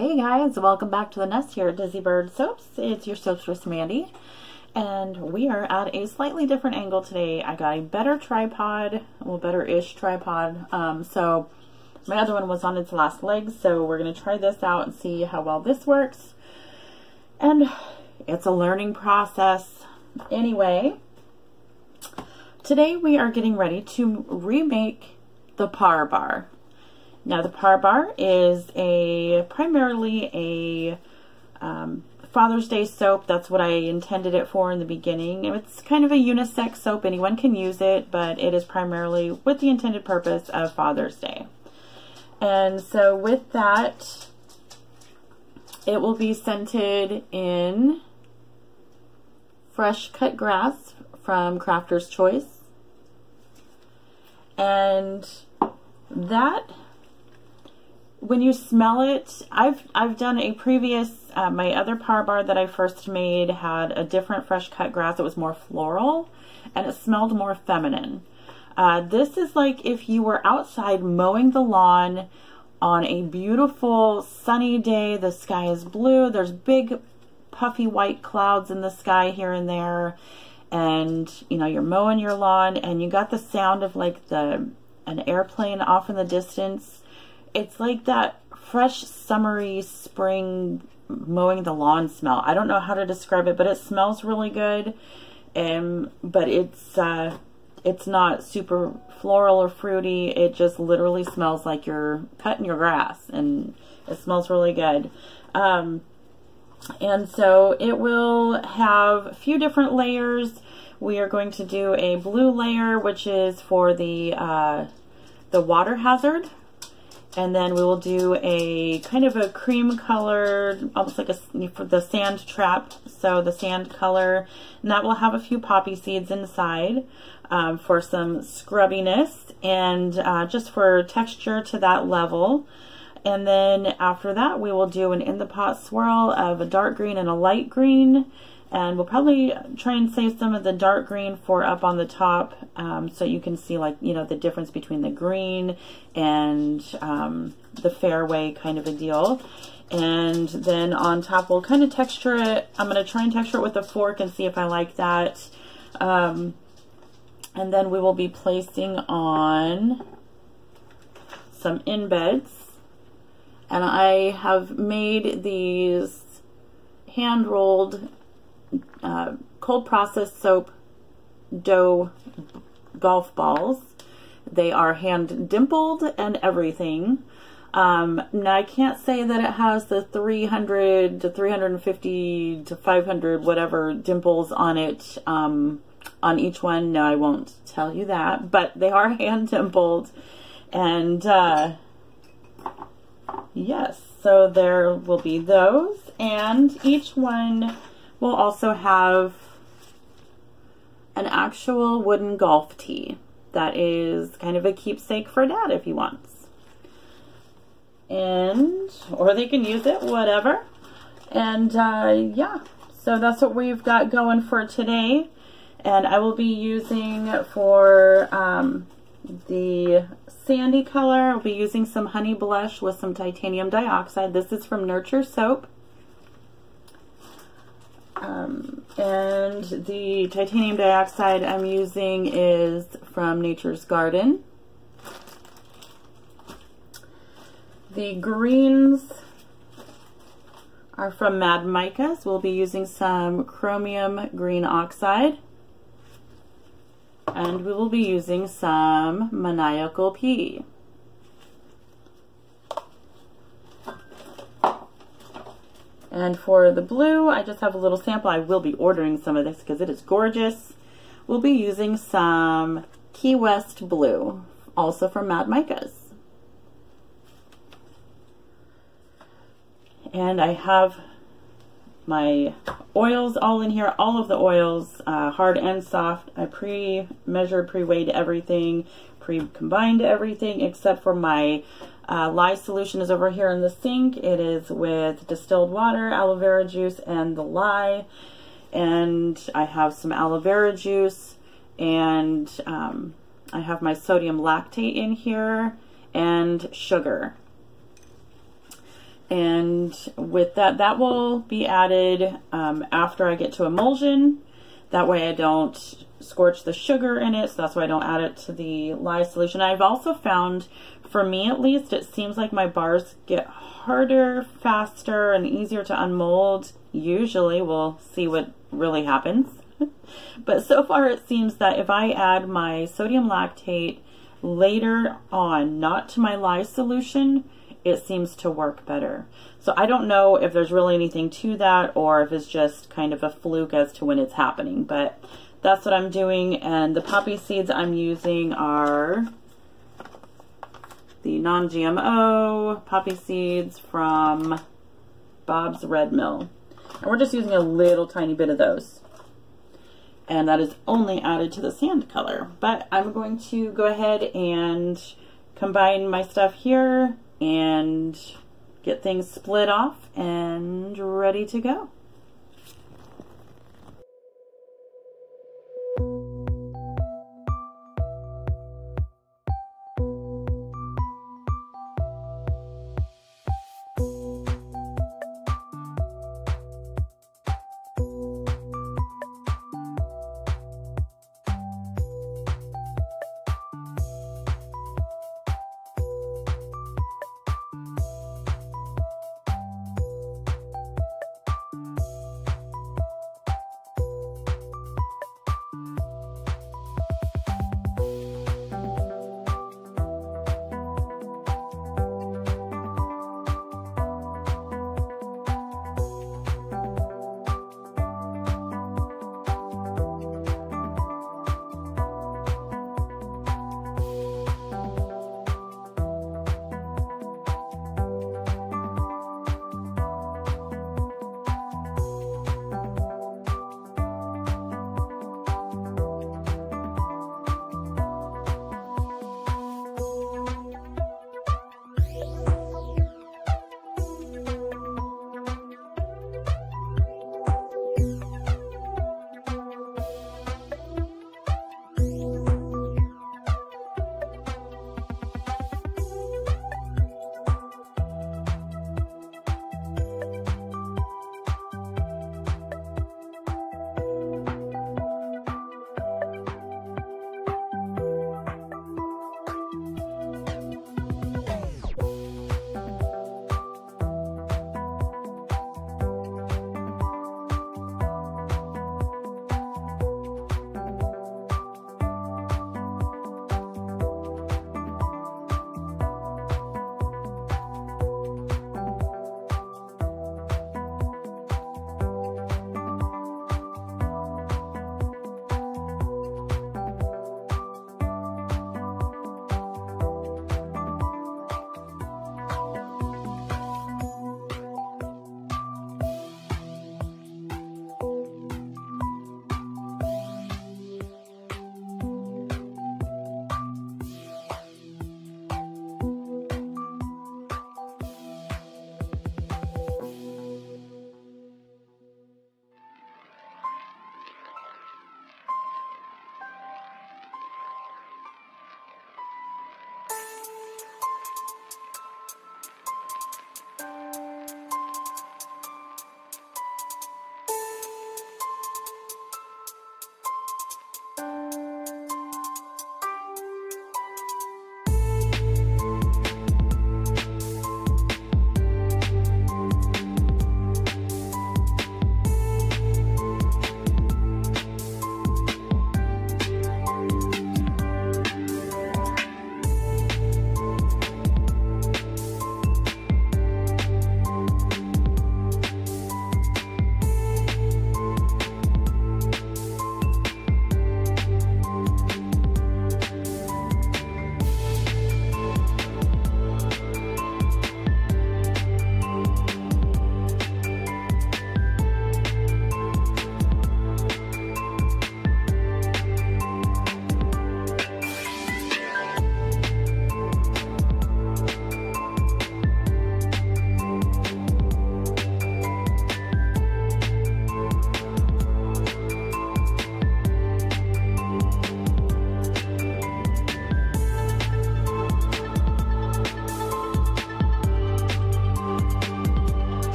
Hey guys, welcome back to the nest here at Dizzy Bird Soaps. It's your soapstress Mandy, and we are at a slightly different angle today. I got a better tripod, well, better-ish tripod. So my other one was on its last legs, so we're going to try this out and see how well this works. And it's a learning process. Anyway, today we are getting ready to remake the Par Bar. Now the Par Bar is primarily a Father's Day soap. That's what I intended it for in the beginning. It's kind of a unisex soap. Anyone can use it, but it is primarily with the intended purpose of Father's Day. And so with that, it will be scented in fresh cut grass from Crafter's Choice. And that, when you smell it, I've done a previous, my other Par Bar that I first made had a different fresh cut grass. It was more floral and it smelled more feminine. This is like if you were outside mowing the lawn on a beautiful sunny day. The sky is blue. There's big puffy white clouds in the sky here and there. And you know, you're mowing your lawn and you got the sound of like an airplane off in the distance. It's like that fresh, summery, spring mowing the lawn smell. I don't know how to describe it, but it smells really good. But it's not super floral or fruity. It just literally smells like you're cutting your grass, and it smells really good. And so it will have a few different layers. We are going to do a blue layer, which is for the water hazard. And then we will do a kind of a cream colored, almost like for the sand trap. So the sand color, and that will have a few poppy seeds inside for some scrubbiness and just for texture to that level. And then after that, we will do an in the pot swirl of a dark green and a light green. And we'll probably try and save some of the dark green for up on the top, so you can see, like, you know, the difference between the green and the fairway kind of a deal. And then on top, we'll kind of texture it. I'm going to try and texture it with a fork and see if I like that. And then we will be placing on some embeds. And I have made these hand-rolled cold processed soap dough golf balls. They are hand dimpled and everything. Now I can't say that it has the 300 to 350 to 500 whatever dimples on it on each one. No, I won't tell you that, but they are hand dimpled. And yes, so there will be those, and each one will also have an actual wooden golf tee that is kind of a keepsake for Dad if he wants. Or they can use it, whatever. And yeah, so that's what we've got going for today. And I will be using for the sandy color, I'll be using some honey blush with some titanium dioxide. This is from Nurture Soap. And the titanium dioxide I'm using is from Nature's Garden. The greens are from Mad Micas. We'll be using some chromium green oxide. And we will be using some maniacal pea. And for the blue, I just have a little sample. I will be ordering some of this because it is gorgeous. We'll be using some Key West blue, also from Mad Micas. And I have my oils all in here, all of the oils, hard and soft. I pre-measured, pre-weighed everything, pre-combined everything, except for my lye solution is over here in the sink. It is with distilled water, aloe vera juice, and the lye. And I have some aloe vera juice, and I have my sodium lactate in here, and sugar. And with that, that will be added after I get to emulsion. That way I don't scorch the sugar in it, so that's why I don't add it to the lye solution. I've also found, for me at least, it seems like my bars get harder, faster, and easier to unmold. Usually, we'll see what really happens. But so far it seems that if I add my sodium lactate later on, not to my lye solution, it seems to work better. So I don't know if there's really anything to that or if it's just kind of a fluke as to when it's happening, but that's what I'm doing. And the poppy seeds I'm using are the non-GMO poppy seeds from Bob's Red Mill. And we're just using a little tiny bit of those. And that is only added to the sand color. But I'm going to go ahead and combine my stuff here and get things split off and ready to go.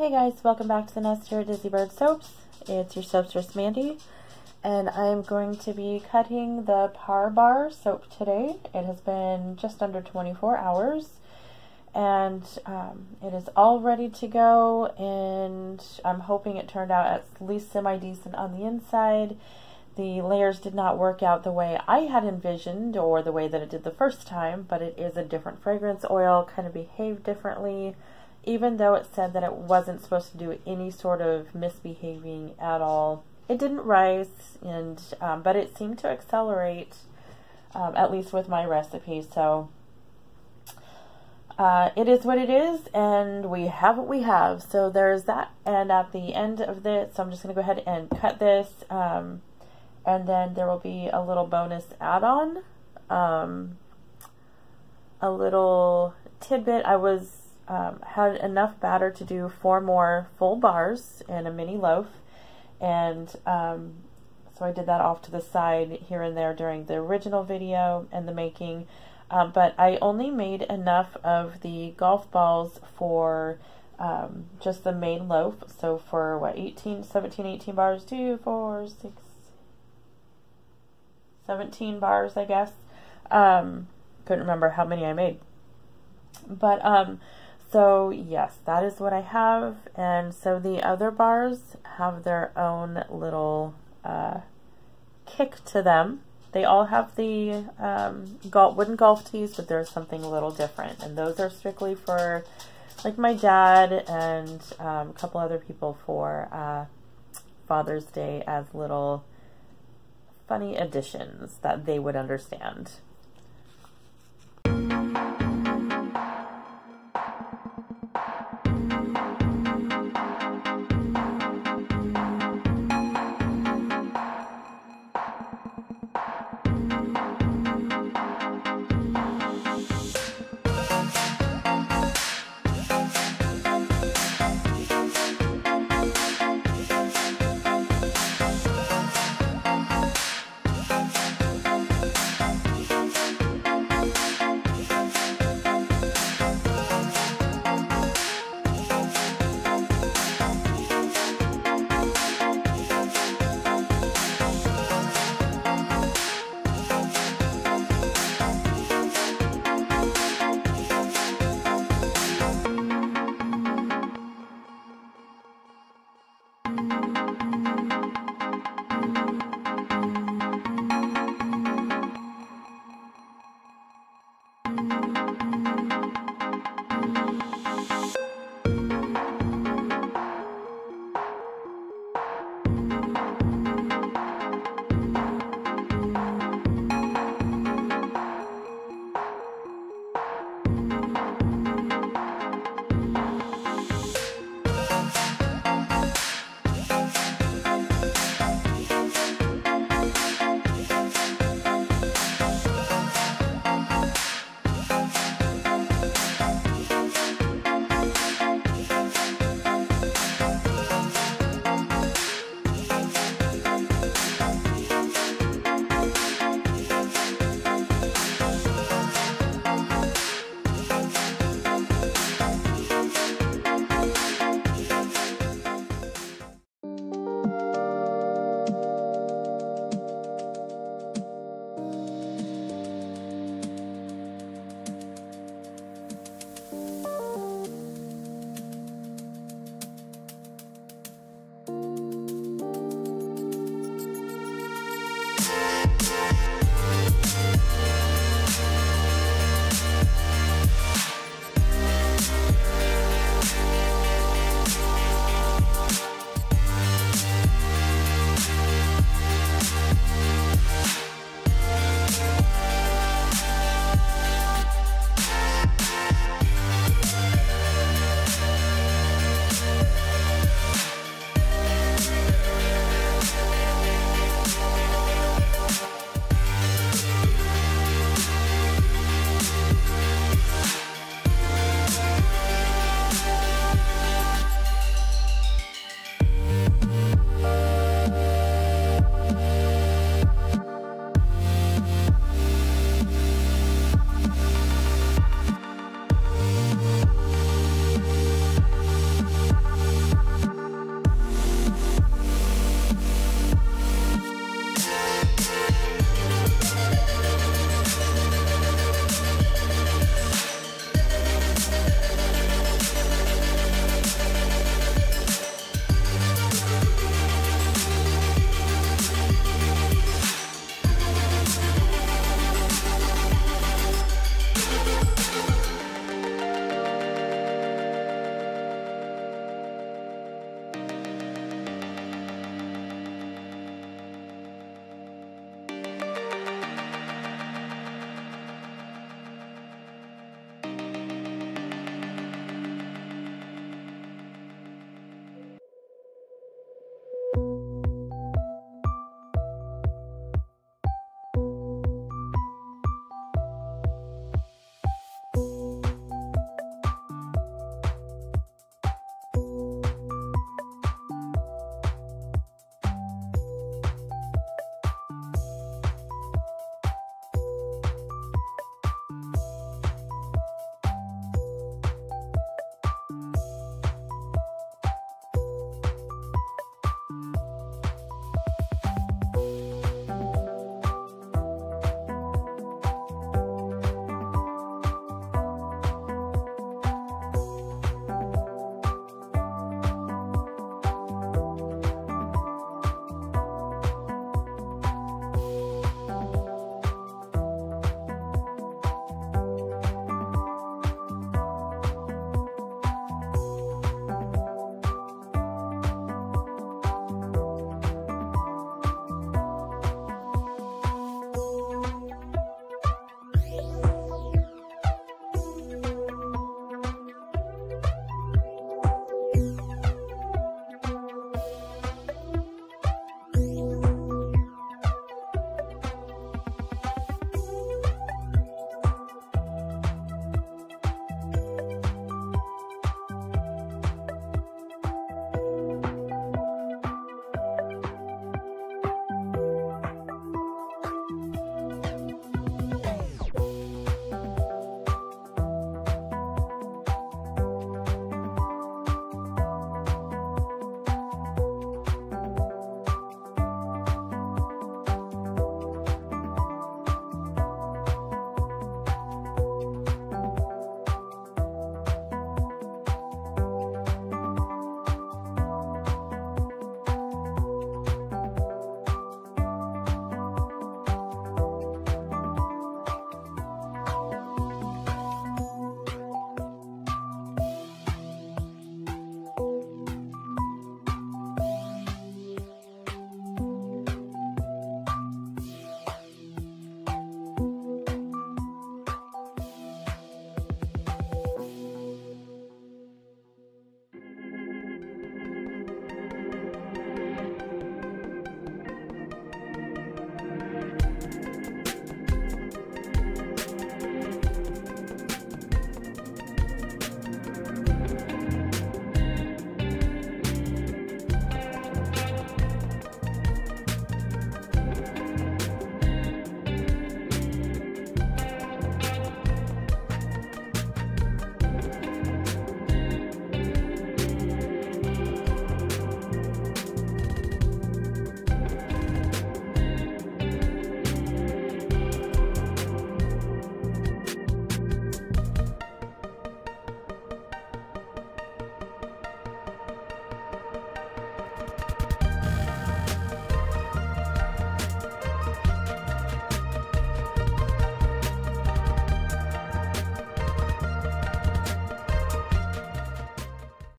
Hey guys, welcome back to the nest here at Dizzy Bird Soaps. It's your soapstress Mandy, and I'm going to be cutting the Par Bar soap today. It has been just under 24 hours, and it is all ready to go, and I'm hoping it turned out at least semi-decent on the inside. The layers did not work out the way I had envisioned or the way that it did the first time, but it is a different fragrance oil, kind of behaved differently. Even though it said that it wasn't supposed to do any sort of misbehaving at all, it didn't rise, and but it seemed to accelerate, at least with my recipe. So it is what it is, and we have what we have. So there's that, and at the end of this, so I'm just going to go ahead and cut this, and then there will be a little bonus add-on, a little tidbit. I was had enough batter to do 4 more full bars in a mini loaf, and so I did that off to the side here and there during the original video and the making, but I only made enough of the golf balls for just the main loaf. So for what, 17, 18 bars, 2, 4, 6, 17 bars, I guess. Couldn't remember how many I made, but so yes, that is what I have. And so the other bars have their own little kick to them. They all have the wooden golf tees, but there's something a little different. And those are strictly for like my dad and a couple other people for Father's Day as little funny additions that they would understand.